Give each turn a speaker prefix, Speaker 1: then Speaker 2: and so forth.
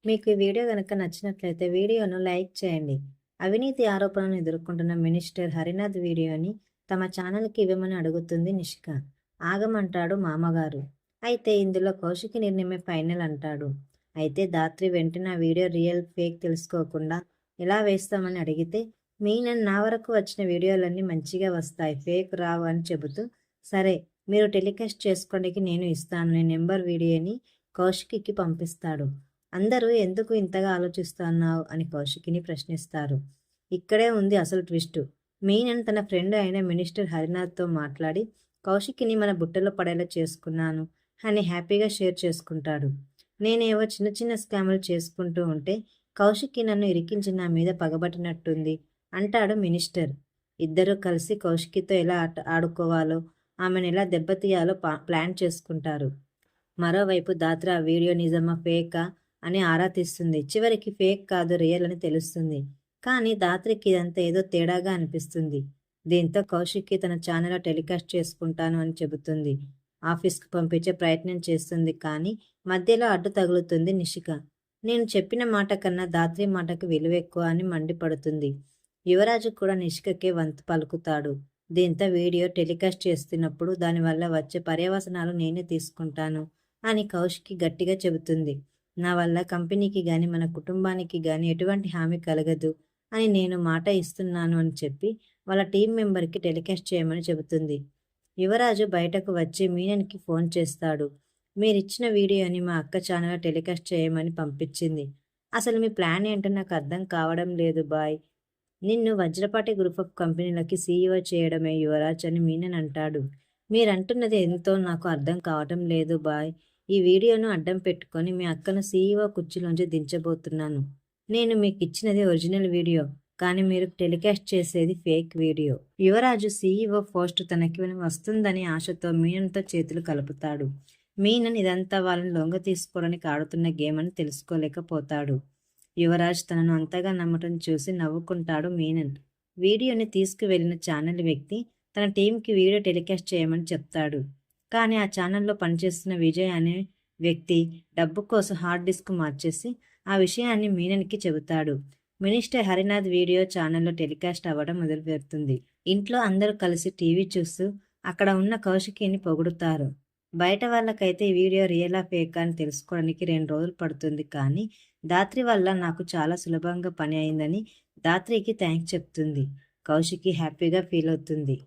Speaker 1: మీకు ఈ వీడియో గనుక నచ్చినట్లయితే వీడియోను లైక్ చేయండి. అవినీతి ఆరోపణలను ఎదుర్కొంటున్న మినిస్టర్ హరినాథ్ వీడియోని తమ ఛానల్‌కి ఇవ్వమని అడుగుతుంది నిషిక. ఆగమంటాడు మామగారు. అయితే ఇందులో కౌశికి నిర్ణయమే ఫైనల్ అంటాడు. అయితే ధాత్రి వెంటనే ఆ వీడియో రియల్, ఫేక్ తెలుసుకోకుండా ఎలా వేస్తామని అడిగితే మీనన్ నా వరకు వచ్చిన వీడియోలన్నీ మంచిగా వస్తాయి, ఫేక్ రావు అని చెబుతూ సరే మీరు టెలికాస్ట్ చేసుకోవడానికి నేను ఇస్తాను నీ నెంబర్ వీడియోని కౌశికికి పంపిస్తాడు. అందరూ ఎందుకు ఇంతగా ఆలోచిస్తున్నావు అని కౌశికిని ప్రశ్నిస్తారు. ఇక్కడే ఉంది అసలు ట్విస్టు. మీనన్ తన ఫ్రెండ్ అయిన మినిస్టర్ హరినాథ్తో మాట్లాడి కౌశికిని మన బుట్టలో పడేలా చేసుకున్నాను అని హ్యాపీగా షేర్ చేసుకుంటాడు. నేనేవో చిన్న చిన్న స్కాములు చేసుకుంటూ ఉంటే కౌశికి నన్ను ఇరికించి నా మీద పగబట్టినట్టుంది అంటాడు మినిస్టర్. ఇద్దరూ కలిసి కౌశికితో ఎలా ఆడుకోవాలో, ఆమెను ఎలా దెబ్బతీయాలో ప్లాన్ చేసుకుంటారు. మరోవైపు దాత్ర ఆ వీడియో నిజమా ఫేకా అని ఆరా తీస్తుంది. చివరికి ఫేక్ కాదు, రియల్ అని తెలుస్తుంది. కానీ దాత్రికి ఇదంతా ఏదో తేడాగా అనిపిస్తుంది. దీంతో కౌశిక్కి తన ఛానల్లో టెలికాస్ట్ చేసుకుంటాను అని చెబుతుంది. ఆఫీస్కి పంపించే ప్రయత్నం చేస్తుంది, కానీ మధ్యలో అడ్డు తగులుతుంది నిషిక. నేను చెప్పిన మాట కన్నా దాత్రి మాటకు విలువ ఎక్కువ అని మండిపడుతుంది. యువరాజు కూడా నిషికకే వంతు పలుకుతాడు. దీంతో వీడియో టెలికాస్ట్ చేస్తున్నప్పుడు దానివల్ల వచ్చే పర్యవసనాలు నేనే తీసుకుంటాను అని కౌశికి గట్టిగా చెబుతుంది. నా వల్ల కంపెనీకి గాని మన కుటుంబానికి గాని ఎటువంటి హామీ కలగదు అని నేను మాట ఇస్తున్నాను అని చెప్పి వాళ్ళ టీం మెంబర్కి టెలికాస్ట్ చేయమని చెబుతుంది. యువరాజు బయటకు వచ్చి మీనన్కి ఫోన్ చేస్తాడు. మీరిచ్చిన వీడియోని మా అక్క ఛానల్లో టెలికాస్ట్ చేయమని పంపించింది. అసలు మీ ప్లాన్ ఏంటో నాకు అర్థం కావడం లేదు బాయ్. నిన్ను వజ్రపాటి గ్రూప్ ఆఫ్ కంపెనీలకి సీఈఓ చేయడమే యువరాజ్ అని మీనన్ అంటాడు. మీరంటున్నది ఎంతో నాకు అర్థం కావటం లేదు బాయ్. ఈ వీడియోను అడ్డం పెట్టుకొని మీ అక్కను సీఈఓ కుర్చీలోంచి దించబోతున్నాను. నేను మీకు ఇచ్చినది ఒరిజినల్ వీడియో, కానీ మీరు టెలికాస్ట్ చేసేది ఫేక్ వీడియో. యువరాజు సీఈఓ పోస్ట్ తనకి వస్తుందని ఆశతో మీనన్తో చేతులు కలుపుతాడు. మీనన్ ఇదంతా వాళ్ళని లొంగ తీసుకోవడానికి ఆడుతున్న గేమ్ అని తెలుసుకోలేకపోతాడు. యువరాజ్ తనను అంతగా నమ్మటం చూసి నవ్వుకుంటాడు మీనన్. వీడియోని తీసుకువెళ్లిన ఛానల్ వ్యక్తి తన టీంకి వీడియో టెలికాస్ట్ చేయమని చెప్తాడు. కానీ ఆ ఛానల్లో పనిచేస్తున్న విజయ్ అనే వ్యక్తి డబ్బు కోసం హార్డ్ డిస్క్ మార్చేసి ఆ విషయాన్ని మీనన్కి చెబుతాడు. మినిస్టర్ హరినాథ్ వీడియో ఛానల్లో టెలికాస్ట్ అవ్వడం మొదలుపెడుతుంది. ఇంట్లో అందరూ కలిసి టీవీ చూస్తూ అక్కడ ఉన్న కౌశికిని పొగుడుతారు. బయట వాళ్ళకైతే ఈ వీడియో రియలా ఫేకా అని తెలుసుకోవడానికి 2 రోజులు పడుతుంది, కానీ దాత్రి వల్ల నాకు చాలా సులభంగా పని అయిందని దాత్రికి థ్యాంక్స్ చెప్తుంది. కౌశికి హ్యాపీగా ఫీల్ అవుతుంది.